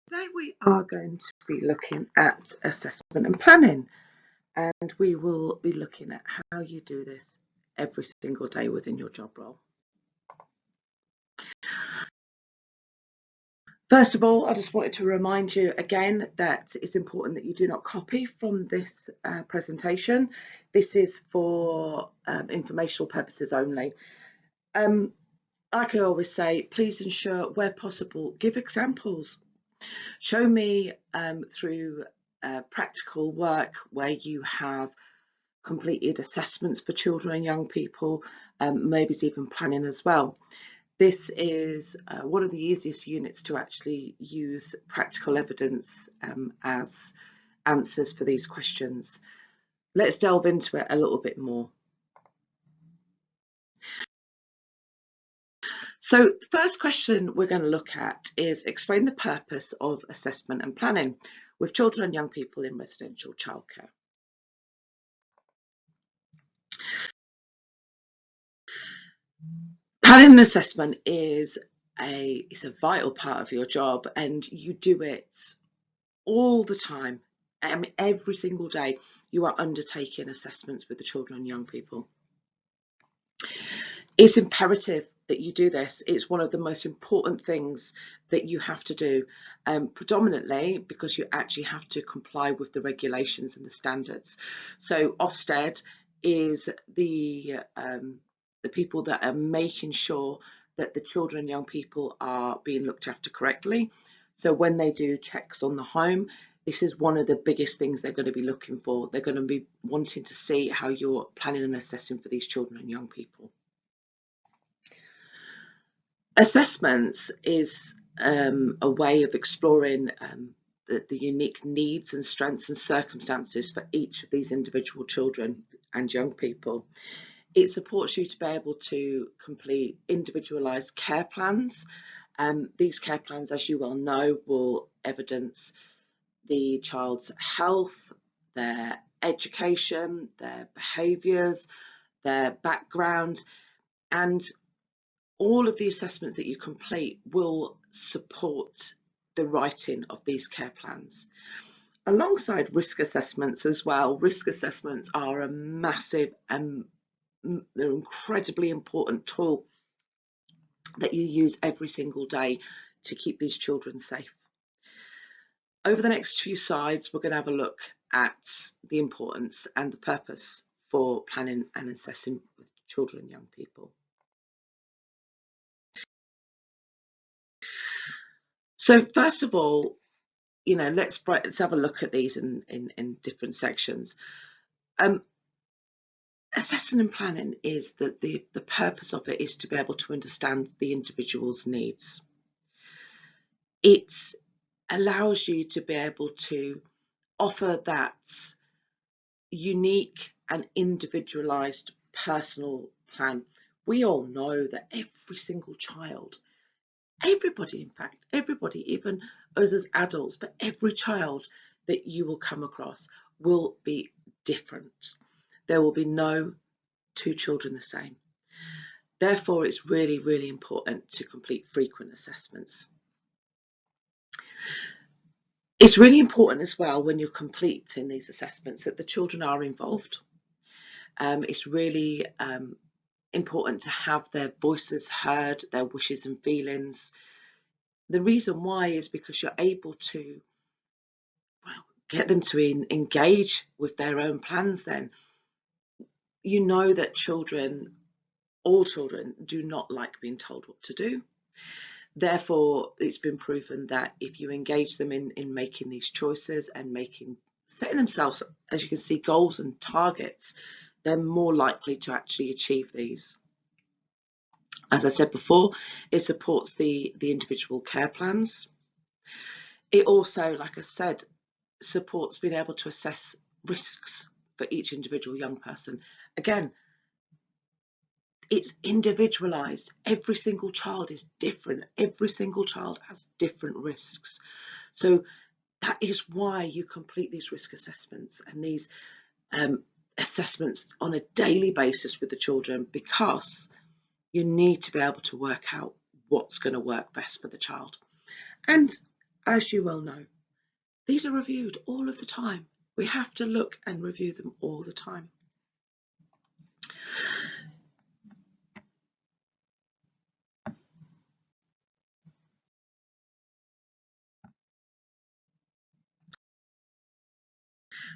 Today we are going to be looking at assessment and planning, and we will be looking at how you do this every single day within your job role. First of all, I just wanted to remind you again that it's important that you do not copy from this presentation. This is for informational purposes only. I can always say, please ensure where possible, give examples. Show me through practical work where you have completed assessments for children and young people, maybe it's even planning as well. This is one of the easiest units to actually use practical evidence as answers for these questions. Let's delve into it a little bit more. So the first question we're going to look at is explain the purpose of assessment and planning with children and young people in residential childcare. Planning and assessment is a vital part of your job, and you do it all the time. Every single day you are undertaking assessments with the children and young people. It's imperative that you do this. It's one of the most important things that you have to do, predominantly because you actually have to comply with the regulations and the standards. So Ofsted is the people that are making sure that the children and young people are being looked after correctly. So when they do checks on the home, this is one of the biggest things they're going to be looking for. They're going to be wanting to see how you're planning and assessing for these children and young people. Assessments is a way of exploring the unique needs and strengths and circumstances for each of these individual children and young people. It supports you to be able to complete individualised care plans. These care plans, as you well know, will evidence the child's health, their education, their behaviours, their background, and all of the assessments that you complete will support the writing of these care plans. Alongside risk assessments as well, risk assessments are a massive and they're an incredibly important tool that you use every single day to keep these children safe. Over the next few slides, we're going to have a look at the importance and the purpose for planning and assessing with children and young people. So first of all, let's have a look at these in different sections. Assessing and planning is that the purpose of it is to be able to understand the individual's needs. It allows you to be able to offer that unique and individualized personal plan. We all know that every single child, everybody, in fact, everybody, even us as adults, but every child that you will come across will be different. There will be no two children the same. Therefore, it's really, really important to complete frequent assessments. It's really important as well when you're completing these assessments that the children are involved. It's really important to have their voices heard, their wishes and feelings. The reason why is because you're able to get them to engage with their own plans then. You know that all children do not like being told what to do. Therefore, it's been proven that if you engage them in making these choices and setting themselves, as you can see, goals and targets, they're more likely to actually achieve these. As I said before, it supports the individual care plans. It also, like I said, supports being able to assess risks for each individual young person. Again, it's individualized. Every single child is different. Every single child has different risks. So that is why you complete these risk assessments and these assessments on a daily basis with the children, because you need to be able to work out what's going to work best for the child. And as you well know, these are reviewed all of the time. We have to look and review them all the time.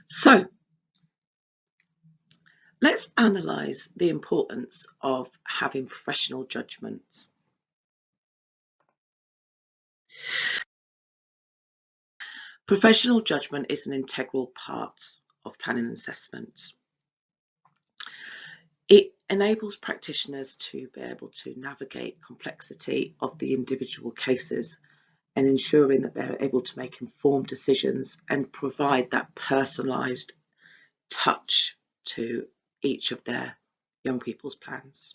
So let's analyse the importance of having professional judgment. Professional judgment is an integral part of planning and assessment. It enables practitioners to be able to navigate complexity of the individual cases and ensuring that they're able to make informed decisions and provide that personalised touch to each of their young people's plans.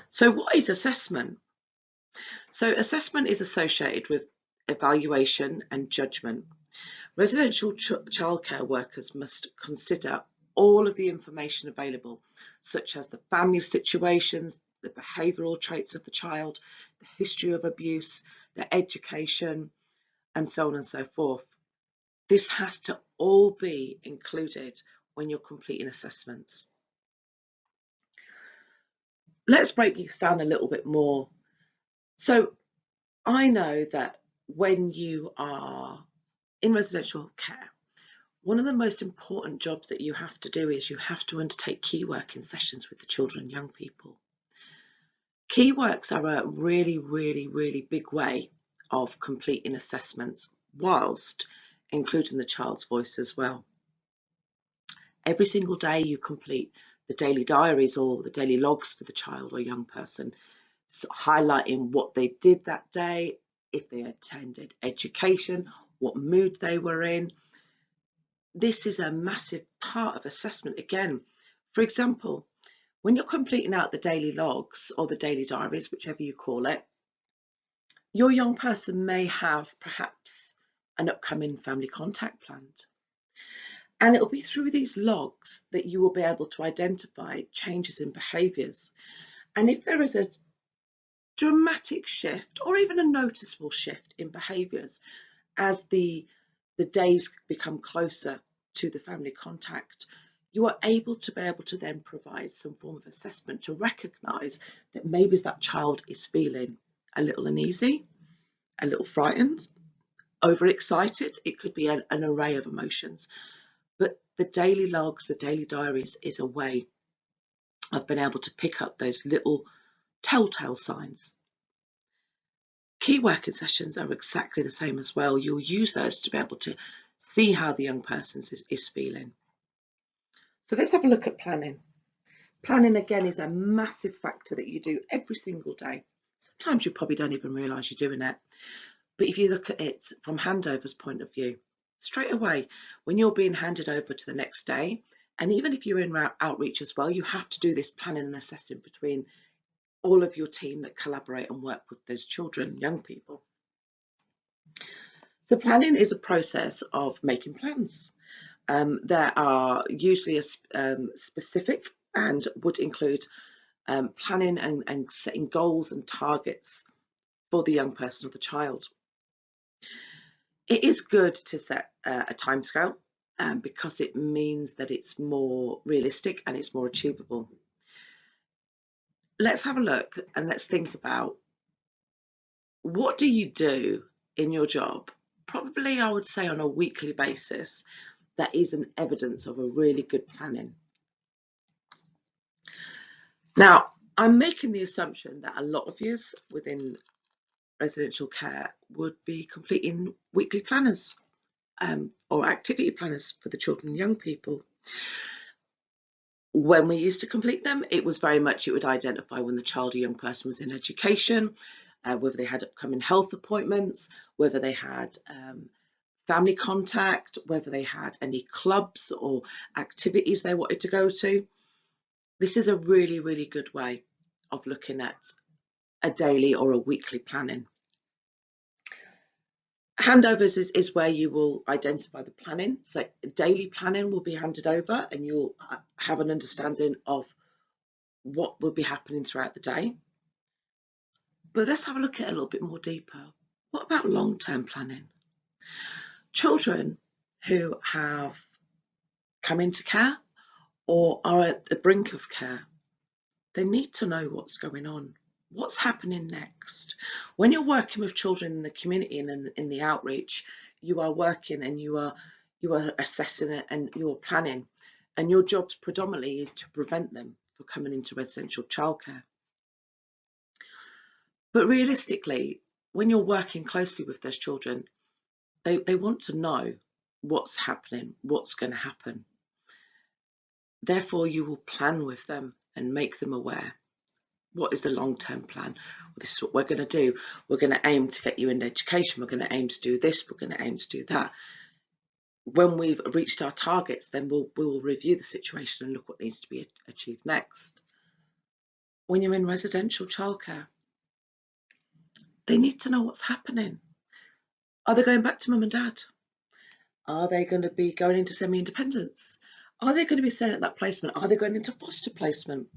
So what is assessment? So assessment is associated with evaluation and judgment. Residential childcare workers must consider all of the information available, such as the family situations, the behavioural traits of the child, the history of abuse, their education, and so on and so forth. This has to all be included when you're completing assessments. Let's break this down a little bit more. So I know that when you are in residential care, one of the most important jobs that you have to do is you have to undertake key working sessions with the children and young people. Key works are a really, really, really big way of completing assessments whilst including the child's voice as well. Every single day you complete the daily diaries or the daily logs for the child or young person, so highlighting what they did that day, if they attended education, what mood they were in. This is a massive part of assessment again. For example, when you're completing out the daily logs or the daily diaries, whichever you call it, your young person may have perhaps an upcoming family contact planned. And it'll be through these logs that you will be able to identify changes in behaviours. And if there is a dramatic shift or even a noticeable shift in behaviours as the days become closer to the family contact, you are able to then provide some form of assessment to recognise that maybe that child is feeling a little uneasy, a little frightened, overexcited. It could be an array of emotions. But the daily logs, the daily diaries is a way of being able to pick up those little telltale signs. Key working sessions are exactly the same as well. You'll use those to be able to see how the young person is feeling. So let's have a look at planning. Planning again is a massive factor that you do every single day. Sometimes you probably don't even realise you're doing it. But if you look at it from handover's point of view, straight away, when you're being handed over to the next day, and even if you're in outreach as well, you have to do this planning and assessing between all of your team that collaborate and work with those children, young people. So planning is a process of making plans. There are usually specific and would include planning and setting goals and targets for the young person or the child. It is good to set a timescale because it means that it's more realistic and it's more achievable. Let's have a look and let's think about, what do you do in your job? Probably I would say on a weekly basis that is an evidence of a really good planning. Now, I'm making the assumption that a lot of you within residential care would be completing weekly planners or activity planners for the children and young people. When we used to complete them, it was very much, it would identify when the child or young person was in education, whether they had upcoming health appointments, whether they had family contact, whether they had any clubs or activities they wanted to go to. This is a really, really good way of looking at a daily or a weekly planning. Handovers is where you will identify the planning. So daily planning will be handed over and you'll have an understanding of what will be happening throughout the day. But let's have a look at it a little bit more deeper. What about long-term planning? Children who have come into care or are at the brink of care, they need to know what's going on, what's happening next. When you're working with children in the community and in the outreach, you are working and you are assessing it and you're planning, and your job predominantly is to prevent them from coming into residential childcare. But realistically, when you're working closely with those children, they want to know what's happening, what's going to happen. Therefore, you will plan with them and make them aware. What is the long-term plan? Well, this is what we're going to do. We're going to aim to get you into education. We're going to aim to do this. We're going to aim to do that. When we've reached our targets, then we'll review the situation and look what needs to be achieved next. When you're in residential childcare, they need to know what's happening. Are they going back to mum and dad? Are they going to be going into semi-independence? Are they going to be staying at that placement? Are they going into foster placement?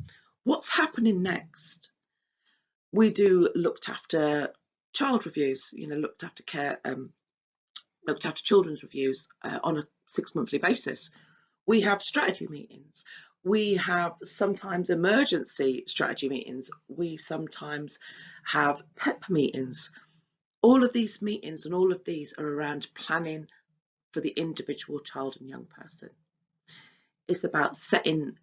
What's happening next? We do looked after child reviews, looked after care, looked after children's reviews on a 6-monthly basis. We have strategy meetings. We have sometimes emergency strategy meetings. We sometimes have PEP meetings. All of these meetings and all of these are around planning for the individual child and young person. It's about setting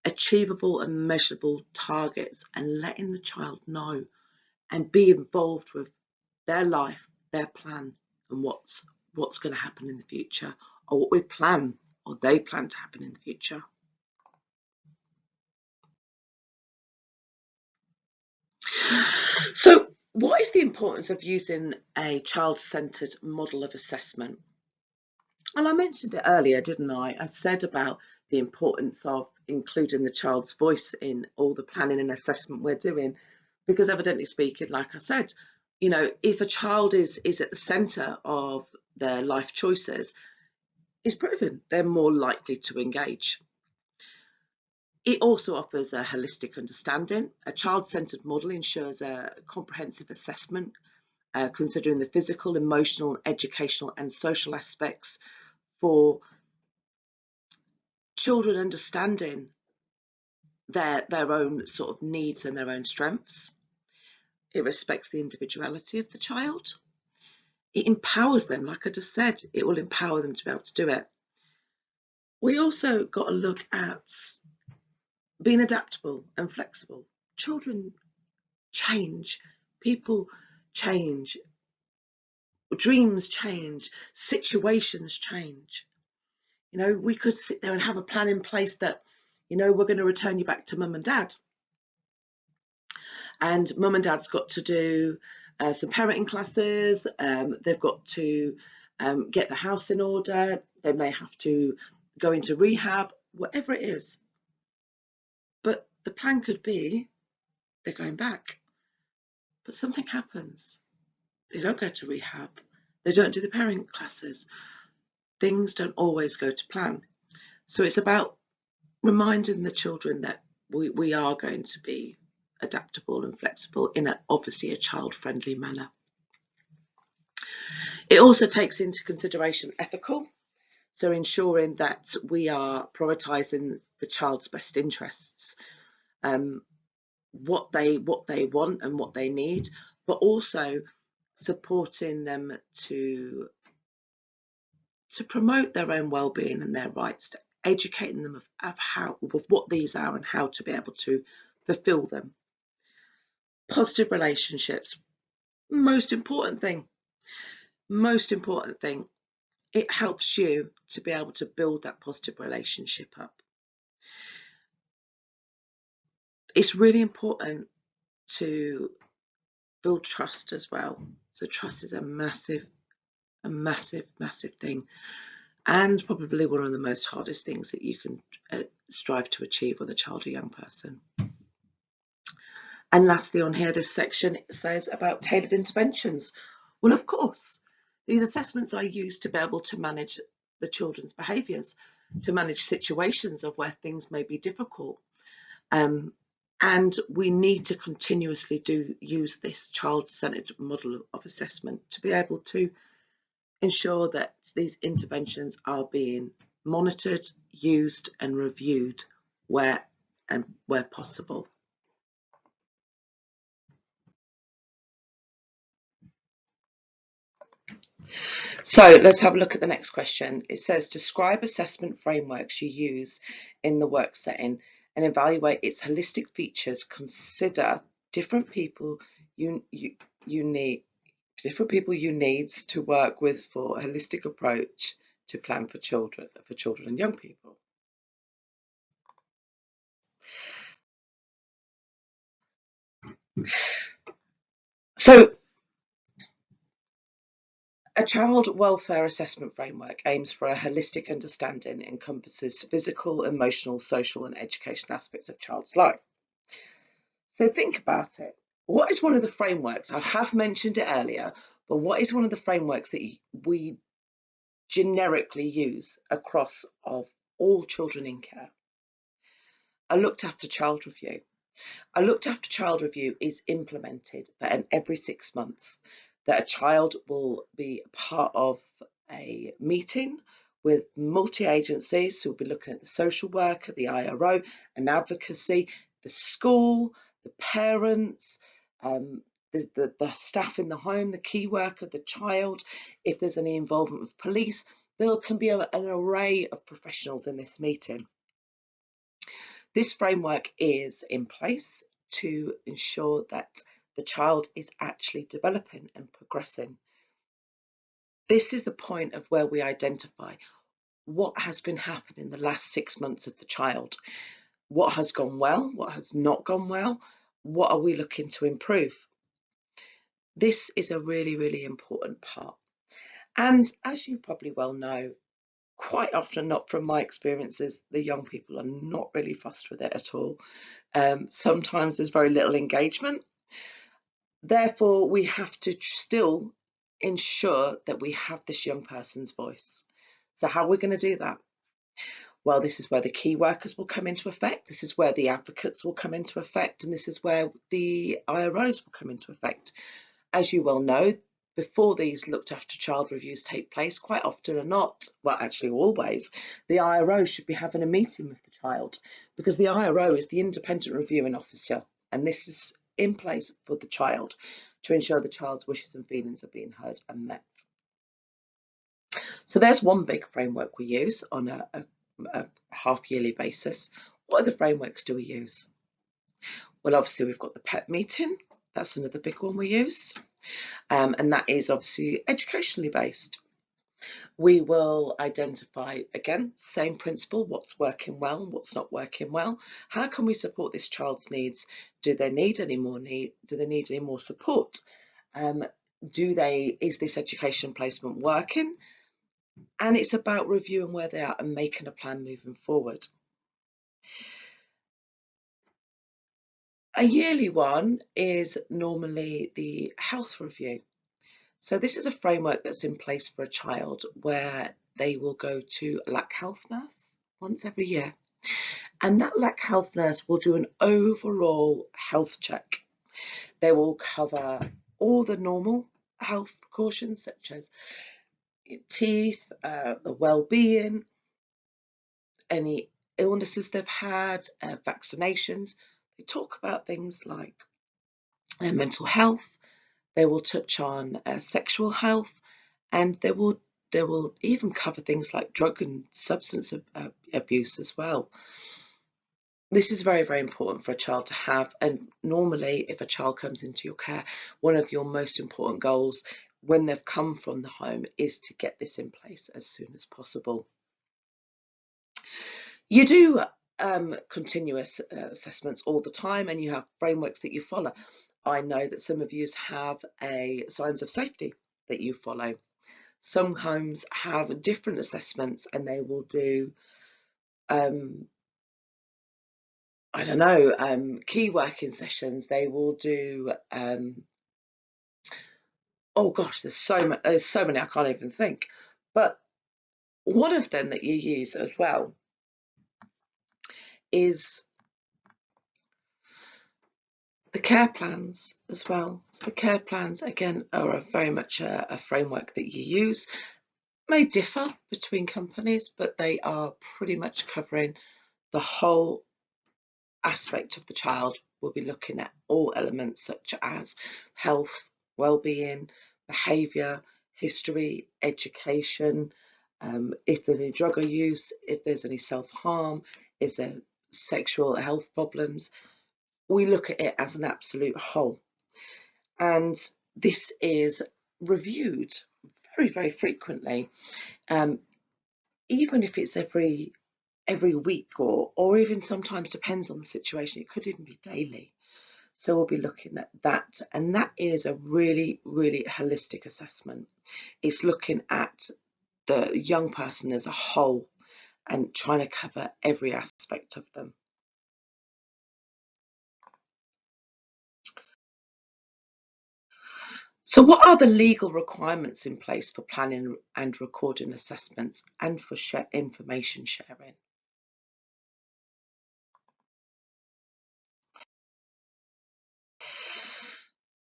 achievable and measurable targets and letting the child know and be involved with their life, their plan, and what's going to happen in the future, or what we plan or they plan to happen in the future. So what is the importance of using a child-centred model of assessment? And I mentioned it earlier, didn't I? I said about the importance of including the child's voice in all the planning and assessment we're doing, because evidently speaking, like I said, if a child is at the centre of their life choices, it's proven they're more likely to engage. It also offers a holistic understanding. A child-centred model ensures a comprehensive assessment, considering the physical, emotional, educational and social aspects for children understanding their own sort of needs and their own strengths. It respects the individuality of the child. It empowers them, like I just said, it will empower them to be able to do it. We also got to look at being adaptable and flexible. Children change, people change, dreams change, situations change. We could sit there and have a plan in place that, we're going to return you back to mum and dad. And mum and dad's got to do some parenting classes. They've got to get the house in order. They may have to go into rehab, whatever it is. But the plan could be they're going back. But something happens. They don't go to rehab. They don't do the parenting classes. Things don't always go to plan. So it's about reminding the children that we are going to be adaptable and flexible in obviously a child-friendly manner. It also takes into consideration ethical, so ensuring that we are prioritising the child's best interests, what they want and what they need, but also supporting them to promote their own well-being and their rights, to educating them of what these are and how to be able to fulfil them. Positive relationships, most important thing. It helps you to be able to build that positive relationship up. It's really important to build trust as well. So trust is a massive thing, and probably one of the most hardest things that you can strive to achieve with a child or young person. And lastly on here, this section says about tailored interventions. Well, of course, these assessments are used to be able to manage the children's behaviours, to manage situations of where things may be difficult. And we need to continuously use this child-centred model of assessment to be able to ensure that these interventions are being monitored, used and reviewed where possible. So let's have a look at the next question. It says, describe assessment frameworks you use in the work setting and evaluate its holistic features. Consider different people you need to work with for a holistic approach to plan for children and young people. So a child welfare assessment framework aims for a holistic understanding, encompasses physical, emotional, social and educational aspects of a child's life. So think about it. What is one of the frameworks? I have mentioned it earlier, but what is one of the frameworks that we generically use across of all children in care? A looked after child review. A looked after child review is implemented every 6 months, that a child will be part of a meeting with multi-agencies who will be looking at the social worker, the IRO, and advocacy, the school, the parents, the staff in the home, the key worker, the child. If there's any involvement with police, there can be an array of professionals in this meeting. This framework is in place to ensure that the child is actually developing and progressing. This is the point of where we identify what has been happening in the last 6 months of the child. What has gone well? What has not gone well? What are we looking to improve? This is a really, really important part. And as you probably well know, quite often, not from my experiences, the young people are not really fussed with it at all. Sometimes there's very little engagement. Therefore, we have to still ensure that we have this young person's voice. So how are we going to do that? Well, this is where the key workers will come into effect. This is where the advocates will come into effect. And this is where the IROs will come into effect. As you well know, before these looked after child reviews take place, quite often or not, well, actually always, the IRO should be having a meeting with the child, because the IRO is the independent reviewing officer, and this is in place for the child to ensure the child's wishes and feelings are being heard and met. So there's one big framework we use on a half-yearly basis. What other frameworks do we use? Well, obviously we've got the PEP meeting. That's another big one we use. And that is obviously educationally based. We will identify, again, same principle, what's working well and what's not working well. How can we support this child's needs? Do they need any more support? Is this education placement working? And it's about reviewing where they are and making a plan moving forward. A yearly one is normally the health review. So this is a framework that's in place for a child where they will go to a LAC health nurse once every year. And that LAC health nurse will do an overall health check. They will cover all the normal health precautions such as teeth, the well-being, any illnesses they've had, vaccinations. They talk about things like mental health. They will touch on sexual health, and they will even cover things like drug and substance abuse as well. This is very, very important for a child to have, and normally if a child comes into your care, one of your most important goals when they've come from the home is to get this in place as soon as possible. You do continuous assessments all the time, and you have frameworks that you follow. I know that some of you have signs of safety that you follow. Some homes have different assessments, and they will do, I don't know, key working sessions. They will do, oh gosh, there's so many I can't even think. But one of them that you use as well is The care plans as well. So the care plans, again, are very much a framework that you use. May differ between companies, but they are pretty much covering the whole aspect of the child. We'll be looking at all elements such as health, well-being, behaviour, history, education, if there's any drug use, if there's any self-harm, is there sexual health problems. We look at it as an absolute whole. And this is reviewed very, very frequently, even if it's every week or even sometimes depends on the situation. It could even be daily. So we'll be looking at that. And that is a really, really holistic assessment. It's looking at the young person as a whole and trying to cover every aspect of them. So what are the legal requirements in place for planning and recording assessments and for information sharing?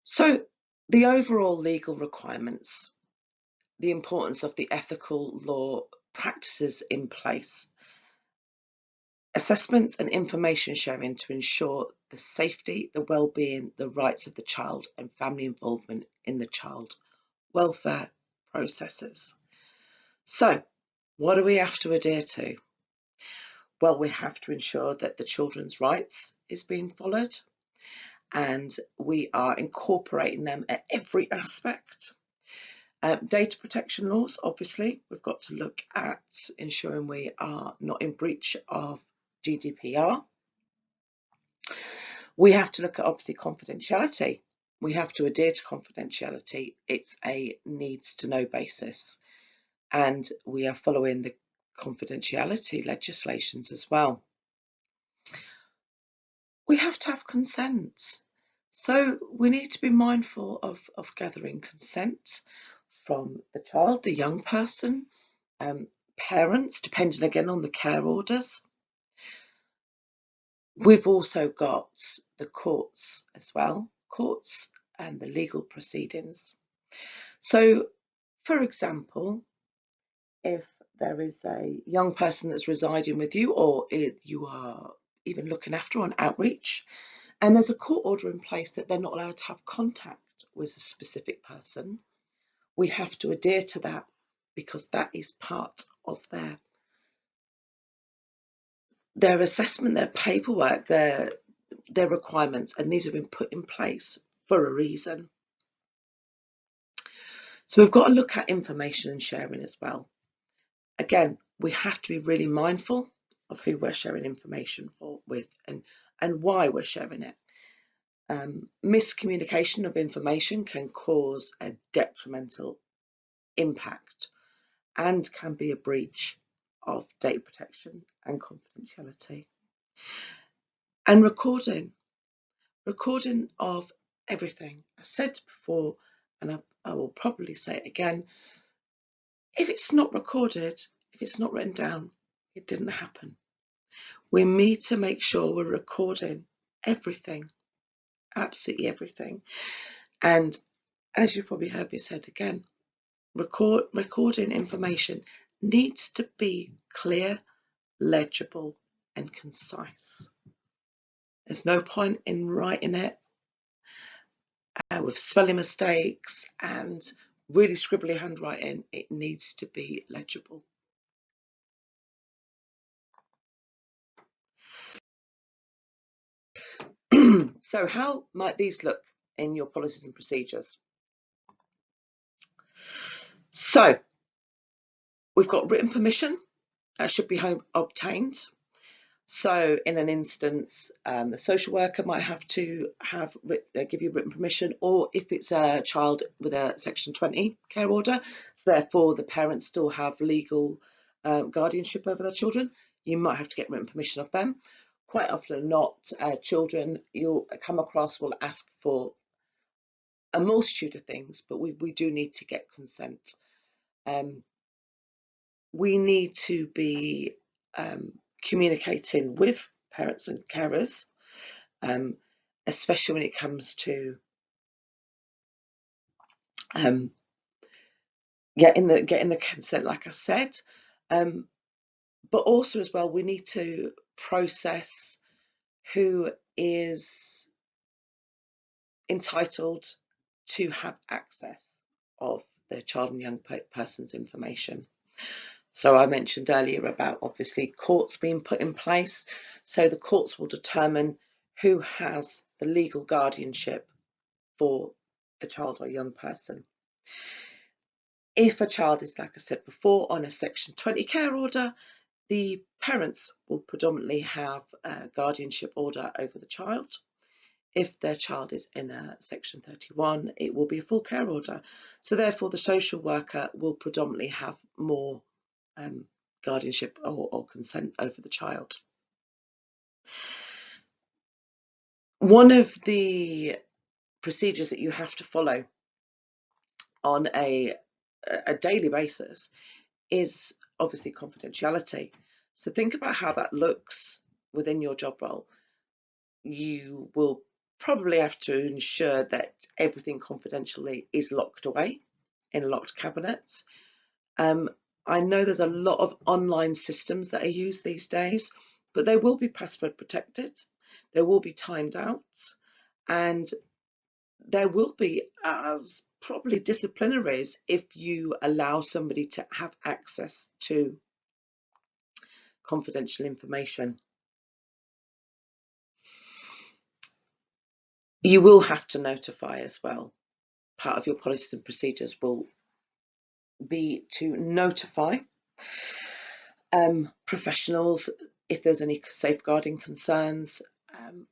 So the overall legal requirements, the importance of the ethical law practices in place, assessments and information sharing to ensure the safety, the well-being, the rights of the child and family involvement in the child welfare processes. So what do we have to adhere to? Well, we have to ensure that the children's rights is being followed and we are incorporating them at every aspect. Data protection laws, obviously, we've got to look at ensuring we are not in breach of GDPR. We have to look at, obviously, confidentiality. We have to adhere to confidentiality. It's a needs to know basis. And we are following the confidentiality legislations as well. We have to have consent. So we need to be mindful of gathering consent from the child, the young person, parents, depending again on the care orders. We've also got the courts as well, courts and the legal proceedings. So, for example, if there is a young person that's residing with you or you are even looking after on outreach, and there's a court order in place that they're not allowed to have contact with a specific person, we have to adhere to that because that is part of their assessment, their paperwork, their requirements, and these have been put in place for a reason. So we've got to look at information and sharing as well. Again, we have to be really mindful of who we're sharing information with and why we're sharing it. Miscommunication of information can cause a detrimental impact and can be a breach of data protection and confidentiality. And recording of everything. I said before, and I will probably say it again, if it's not recorded, if it's not written down, it didn't happen. We need to make sure we're recording everything, absolutely everything. And as you've probably heard me said again, recording information needs to be clear, legible, and concise. There's no point in writing it with spelling mistakes and really scribbly handwriting. It needs to be legible. So how might these look in your policies and procedures? So we've got written permission that should be obtained. So in an instance, the social worker might have to give you written permission, or if it's a child with a Section 20 care order, so therefore the parents still have legal guardianship over their children, you might have to get written permission of them. Quite often not, children you'll come across will ask for a multitude of things, but we do need to get consent. We need to be communicating with parents and carers. especially when it comes to getting the consent, like I said. But also as well, we need to process who is entitled to have access of the child and young person's information. So I mentioned earlier about obviously courts being put in place. So the courts will determine who has the legal guardianship for the child or young person. If a child is, like I said before, on a Section 20 care order, the parents will predominantly have a guardianship order over the child. If their child is in a Section 31, it will be a full care order. So therefore, the social worker will predominantly have more guardianship or consent over the child. One of the procedures that you have to follow on a daily basis is obviously confidentiality. So think about how that looks within your job role. You will probably have to ensure that everything confidentially is locked away in locked cabinets. I know there's a lot of online systems that are used these days, but they will be password protected, they will be timed out, and there will be as probably disciplinaries if you allow somebody to have access to confidential information. You will have to notify as well. Part of your policies and procedures will be to notify professionals if there's any safeguarding concerns.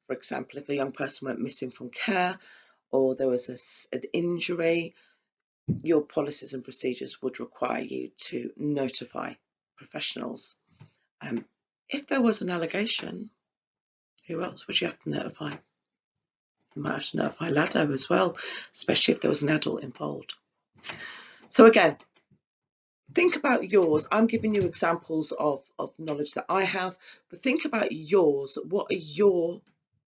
For example, if a young person went missing from care or there was an injury, your policies and procedures would require you to notify professionals. If there was an allegation, who else would you have to notify? You might have to notify LADO as well, especially if there was an adult involved. So again, think about yours. I'm giving you examples of knowledge that I have, but think about yours. What are your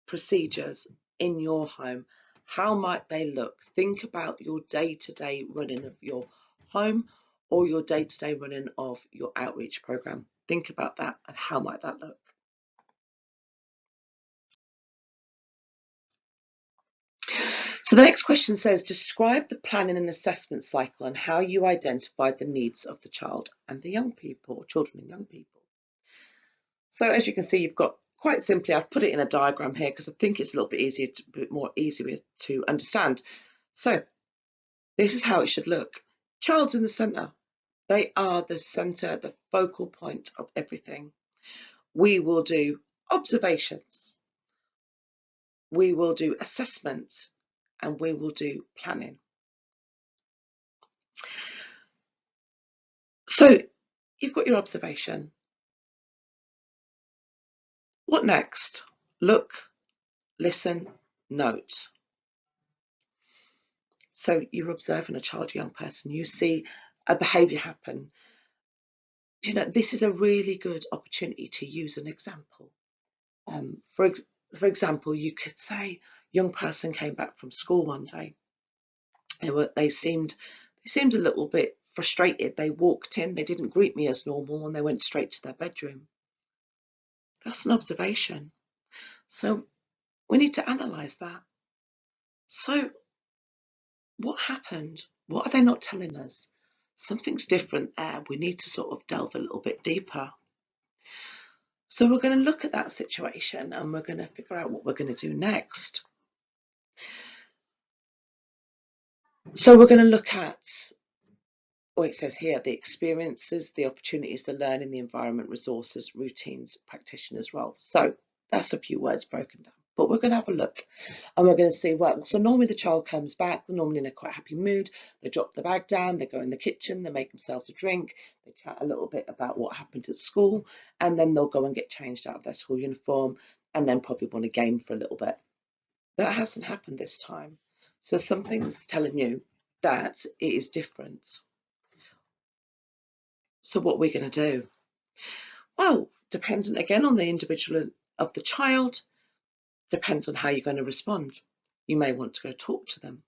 procedures in your home? How might they look? Think about your day-to-day running of your home or your day-to-day running of your outreach program. Think about that and how might that look? So the next question says, describe the planning and assessment cycle and how you identified the needs of the child and the young people, or children and young people. So as you can see, you've got, quite simply, I've put it in a diagram here because I think it's a little bit easier to understand. So this is how it should look. Child's in the centre. They are the centre, the focal point of everything. We will do observations. We will do assessment and we will do planning. So you've got your observation. What next? Look, listen, note. So you're observing a child, young person, you see a behaviour happen. You know, this is a really good opportunity to use an example. For example, you could say, young person came back from school one day. They seemed a little bit frustrated. They walked in, they didn't greet me as normal, and they went straight to their bedroom. That's an observation. So we need to analyse that. So what happened? What are they not telling us? Something's different there. We need to sort of delve a little bit deeper. So we're going to look at that situation and we're going to figure out what we're going to do next. So we're going to look at, it says here, the experiences, the opportunities, the learning, the environment, resources, routines, practitioner's role. So that's a few words broken down. But we're going to have a look and we're going to see, right, so normally the child comes back, they're normally in a quite happy mood, they drop the bag down, they go in the kitchen, they make themselves a drink, they chat a little bit about what happened at school, and then they'll go and get changed out of their school uniform and then probably want a game for a little bit. That hasn't happened this time. So something's telling you that it is different. So what we're going to do? Well, dependent again on the individual of the child, Depends on how you're going to respond. You may want to go talk to them.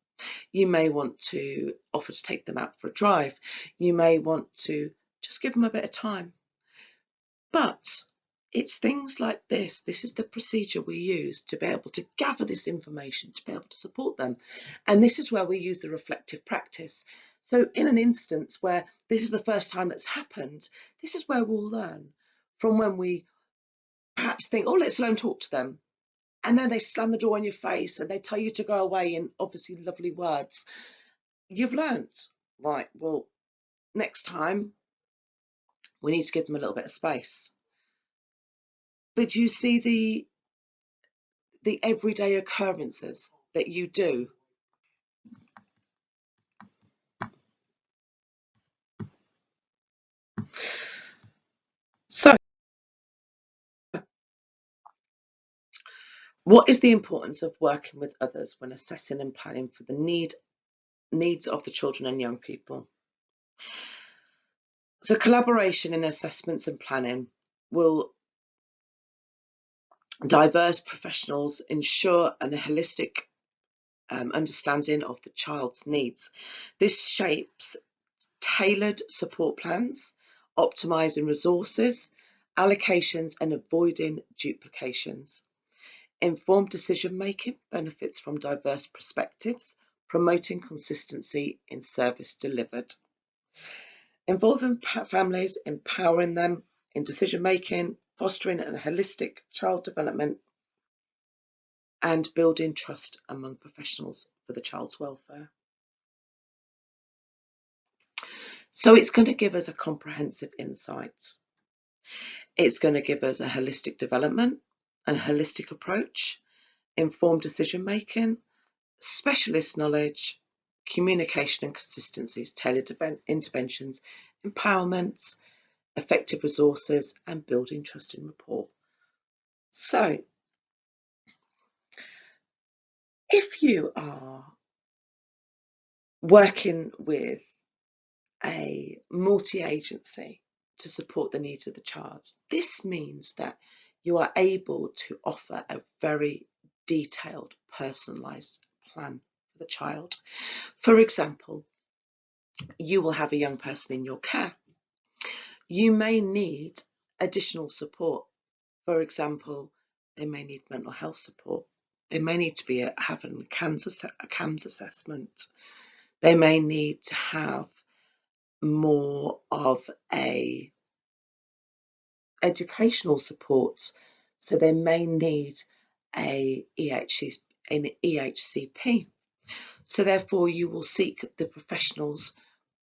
You may want to offer to take them out for a drive. You may want to just give them a bit of time. But it's things like this. This is the procedure we use to be able to gather this information, to be able to support them. And this is where we use the reflective practice. So in an instance where this is the first time that's happened, this is where we'll learn from when we perhaps think, oh, let's go and talk to them. And then they slam the door in your face and they tell you to go away in obviously lovely words. You've learnt, right, well, next time we need to give them a little bit of space. But you see the everyday occurrences that you do. So what is the importance of working with others when assessing and planning for the needs of the children and young people? So collaboration in assessments and planning will diverse professionals ensure a holistic understanding of the child's needs. This shapes tailored support plans, optimising resources, allocations and avoiding duplications. Informed decision making benefits from diverse perspectives, promoting consistency in service delivered. Involving families, empowering them in decision making, fostering a holistic child development, and building trust among professionals for the child's welfare. So it's going to give us a comprehensive insight. It's going to give us a holistic development, a holistic approach, informed decision making, specialist knowledge, communication and consistencies, tailored interventions, empowerments, effective resources, and building trust and rapport. So if you are working with a multi-agency to support the needs of the child, this means that you are able to offer a very detailed, personalised plan for the child. For example, you will have a young person in your care. You may need additional support. For example, they may need mental health support. They may need to be having a CAMS assessment. They may need to have more of a educational support. So they may need an EHCP. So therefore you will seek the professionals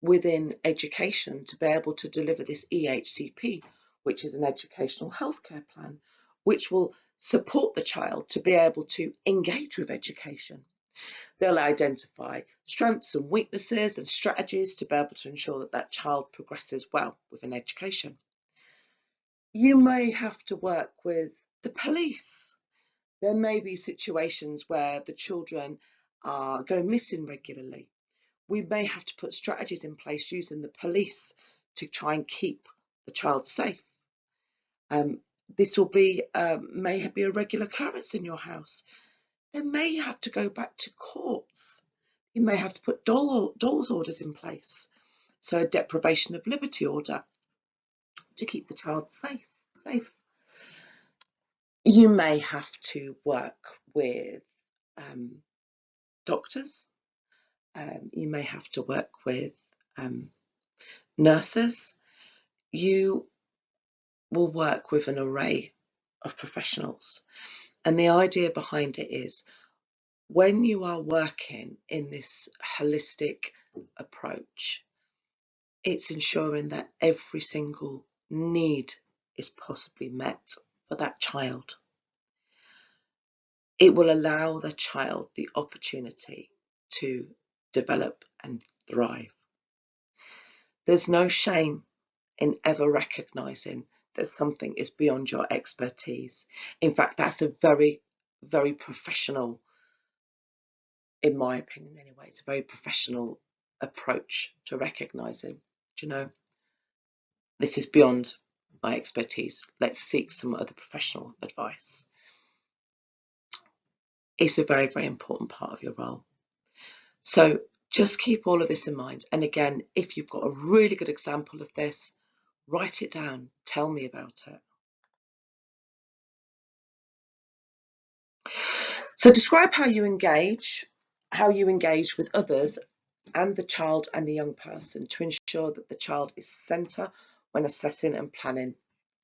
within education to be able to deliver this EHCP, which is an educational healthcare plan, which will support the child to be able to engage with education. They'll identify strengths and weaknesses and strategies to be able to ensure that that child progresses well within education. You may have to work with the police. There may be situations where the children are going missing regularly. We may have to put strategies in place using the police to try and keep the child safe. This will be may be a regular occurrence in your house. They may have to go back to courts. You may have to put doors orders in place. So a deprivation of liberty order to keep the child safe. You may have to work with doctors. You may have to work with nurses. You will work with an array of professionals. And the idea behind it is when you are working in this holistic approach, it's ensuring that every single need is possibly met for that child. It will allow the child the opportunity to develop and thrive. There's no shame in ever recognising that something is beyond your expertise. In fact, that's a very, very professional, in my opinion anyway, it's a very professional approach to recognising, do you know, this is beyond my expertise. Let's seek some other professional advice. It's a very, very important part of your role. So just keep all of this in mind. And again, if you've got a really good example of this, write it down. Tell me about it. So describe how you engage with others and the child and the young person to ensure that the child is centre when assessing and planning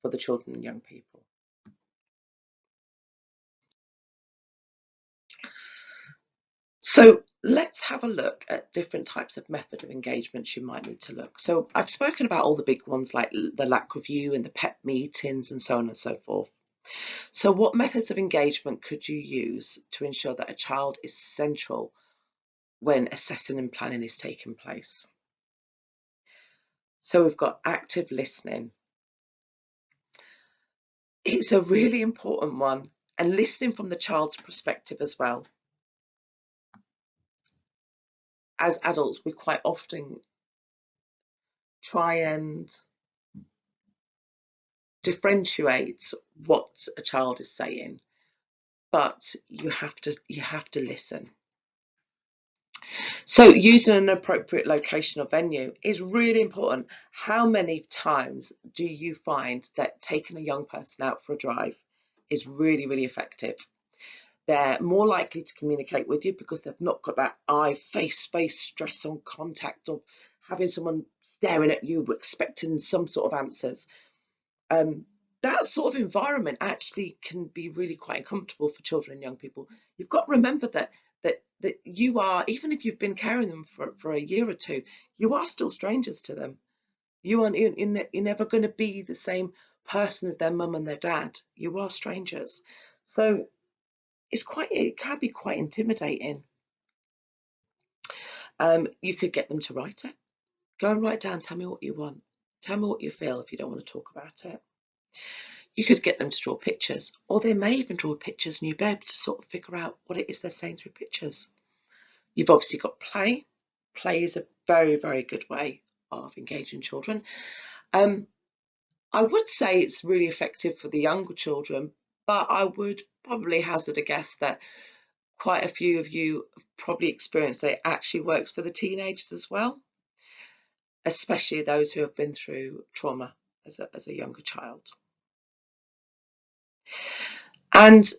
for the children and young people. So let's have a look at different types of method of engagements you might need to look. So I've spoken about all the big ones like the LAC review and the PEP meetings and so on and so forth. So what methods of engagement could you use to ensure that a child is central when assessing and planning is taking place? So we've got active listening. It's a really important one, and listening from the child's perspective as well. As adults, we quite often try and differentiate what a child is saying, but you have to listen. So using an appropriate location or venue is really important. How many times do you find that taking a young person out for a drive is really, really effective? They're more likely to communicate with you because they've not got that face-to-face stress on contact of having someone staring at you expecting some sort of answers. That sort of environment actually can be really quite uncomfortable for children and young people. You've got to remember that you are, even if you've been caring them for a year or two, you are still strangers to them. You're never going to be the same person as their mum and their dad. You are strangers. So it can be quite intimidating. You could get them to write it. Go and write down, tell me what you want. Tell me what you feel if you don't want to talk about it. You could get them to draw pictures, or they may even draw pictures and you'll be able to sort of figure out what it is they're saying through pictures. You've obviously got play. Play is a very, very good way of engaging children. I would say it's really effective for the younger children, but I would probably hazard a guess that quite a few of you have probably experienced that it actually works for the teenagers as well, especially those who have been through trauma as a younger child. And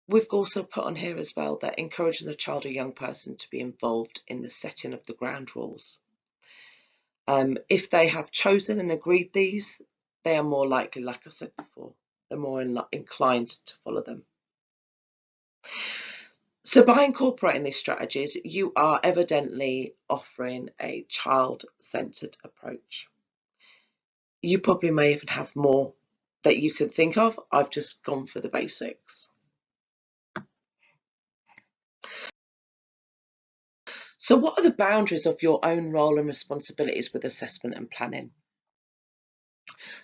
we've also put on here as well that encouraging the child or young person to be involved in the setting of the ground rules. If they have chosen and agreed these, they are more likely, like I said before, they're more inclined to follow them. So by incorporating these strategies, you are evidently offering a child-centred approach. You probably may even have more that you can think of. I've just gone for the basics. So what are the boundaries of your own role and responsibilities with assessment and planning?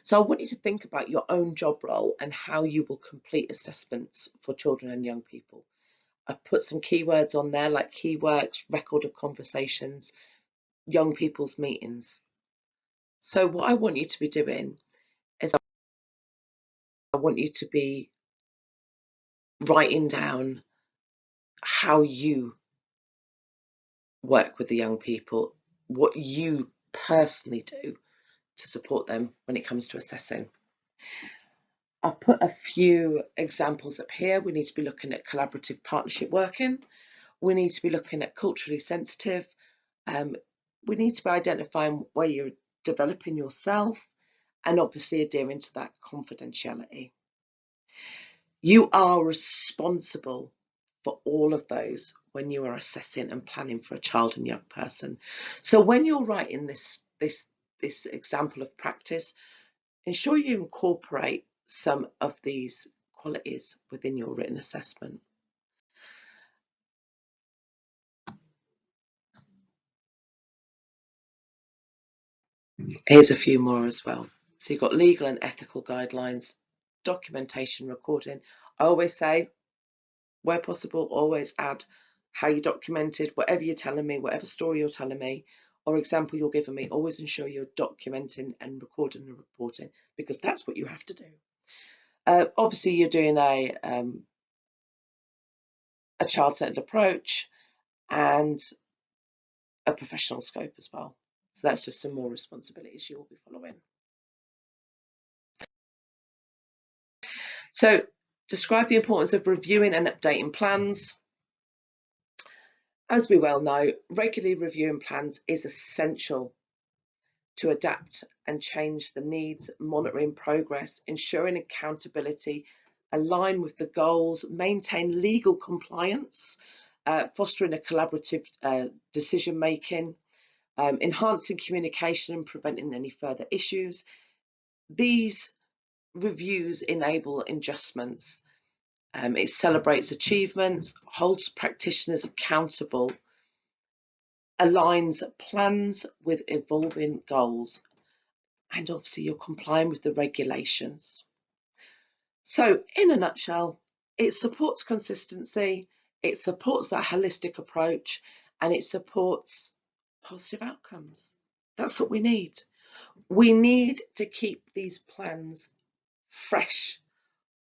So I want you to think about your own job role and how you will complete assessments for children and young people. I've put some keywords on there like key works, record of conversations, young people's meetings. So what I want you to be doing is I want you to be writing down how you work with the young people, what you personally do to support them when it comes to assessing. I've put a few examples up here. We need to be looking at collaborative partnership working. We need to be looking at culturally sensitive. We need to be identifying where you're developing yourself and obviously adhering to that confidentiality. You are responsible for all of those when you are assessing and planning for a child and young person. So when you're writing this example of practice, ensure you incorporate some of these qualities within your written assessment. Here's a few more as well. So you've got legal and ethical guidelines, documentation, recording. I always say, where possible, always add how you documented, whatever you're telling me, whatever story you're telling me, or example you're giving me, always ensure you're documenting and recording and reporting, because that's what you have to do. Obviously, you're doing a child-centered approach, and a professional scope as well. So that's just some more responsibilities you will be following. So describe the importance of reviewing and updating plans. As we well know, regularly reviewing plans is essential to adapt and change the needs, monitoring progress, ensuring accountability, align with the goals, maintain legal compliance, fostering a collaborative decision making, enhancing communication and preventing any further issues. These reviews enable adjustments. It celebrates achievements, holds practitioners accountable, aligns plans with evolving goals, and obviously you're complying with the regulations. So in a nutshell, it supports consistency, it supports that holistic approach, and it supports positive outcomes. That's what we need. We need to keep these plans fresh,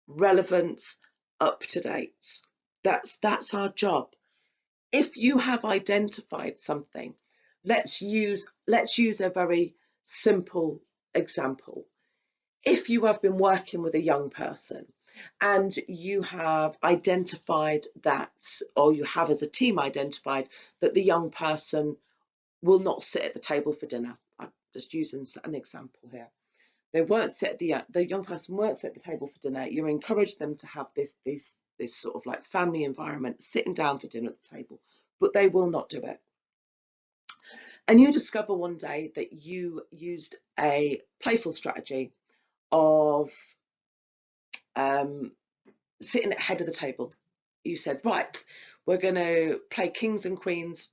relevant, up to date. That's our job. If you have identified something, let's use a very simple example. If you have been working with a young person and you have identified that, or you have as a team identified that the young person will not sit at the table for dinner. I'm just using an example here. They won't sit the young person won't sit at the table for dinner. You encourage them to have this sort of like family environment, sitting down for dinner at the table, but they will not do it. And you discover one day that you used a playful strategy of sitting at the head of the table. You said, right, we're going to play kings and queens.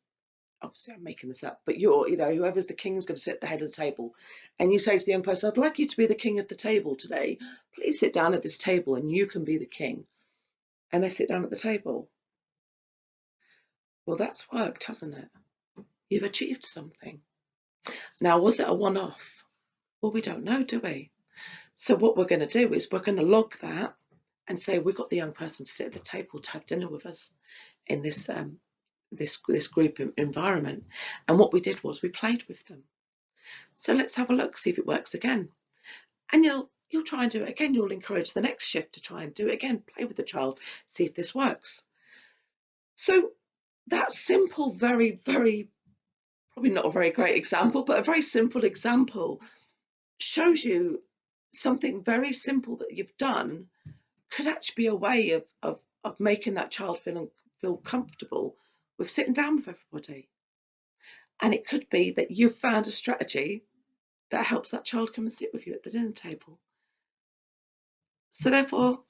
Obviously I'm making this up, but whoever's the king is going to sit at the head of the table. And you say to the young person, I'd like you to be the king of the table today. Please sit down at this table and you can be the king. And they sit down at the table. Well, that's worked, hasn't it? You've achieved something. Now, was it a one-off? Well, we don't know, do we? So what we're going to do is we're going to log that and say we got the young person to sit at the table to have dinner with us in this this group environment. And what we did was we played with them. So let's have a look, see if it works again. And you'll try and do it again. You'll encourage the next shift to try and do it again. Play with the child, see if this works. So that simple, very, very, probably not a very great example, but a very simple example shows you something very simple that you've done could actually be a way of making that child feel comfortable with sitting down with everybody. And it could be that you've found a strategy that helps that child come and sit with you at the dinner table. So therefore,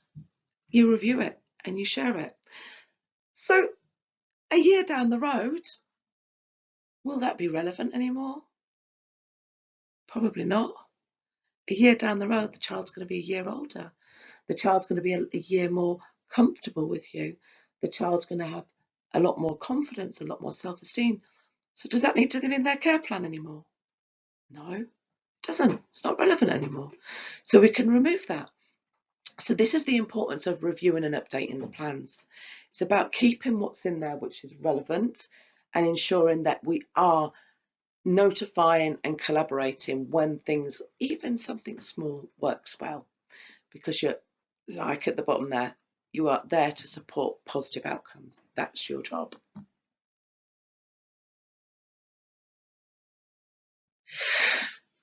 you review it and you share it. So a year down the road, will that be relevant anymore? Probably not. A year down the road, the child's going to be a year older. The child's going to be a year more comfortable with you. The child's going to have a lot more confidence, a lot more self-esteem. So does that need to be in their care plan anymore? No, it doesn't. It's not relevant anymore. So we can remove that. So this is the importance of reviewing and updating the plans. It's about keeping what's in there which is relevant and ensuring that we are notifying and collaborating when things, even something small, works well. Because you're, like at the bottom there, you are there to support positive outcomes. That's your job.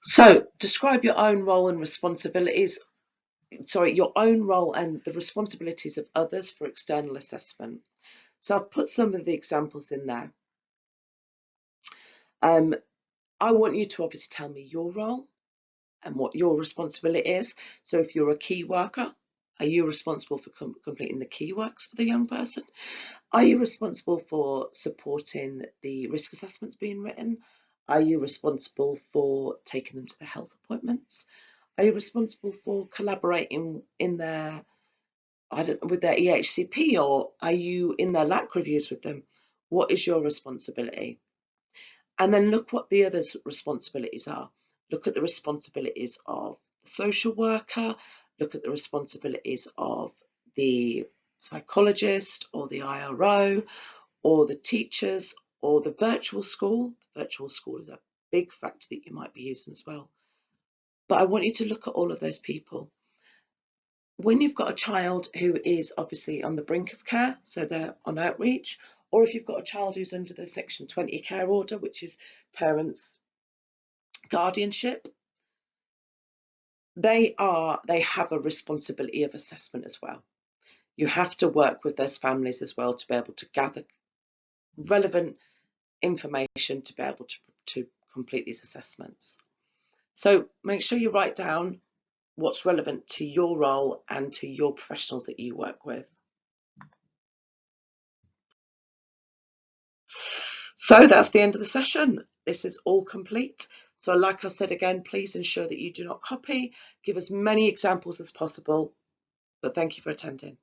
So describe your own role and responsibilities. Your own role and the responsibilities of others for external assessment. So I've put some of the examples in there. I want you to obviously tell me your role and what your responsibility is. So if you're a key worker, are you responsible for completing the key works for the young person? Are you responsible for supporting the risk assessments being written? Are you responsible for taking them to the health appointments? Are you responsible for collaborating in their, with their EHCP, or are you in their LAC reviews with them? What is your responsibility? And then look what the others' responsibilities are. Look at the responsibilities of the social worker, look at the responsibilities of the psychologist or the IRO or the teachers or the virtual school. Virtual school is a big factor that you might be using as well. But I want you to look at all of those people. When you've got a child who is obviously on the brink of care, so they're on outreach, or if you've got a child who's under the Section 20 care order, which is parents' guardianship, they have a responsibility of assessment as well. You have to work with those families as well to be able to gather relevant information to be able to complete these assessments. So make sure you write down what's relevant to your role and to your professionals that you work with. So that's the end of the session. This is all complete. So like I said again, please ensure that you do not copy. Give as many examples as possible. But thank you for attending.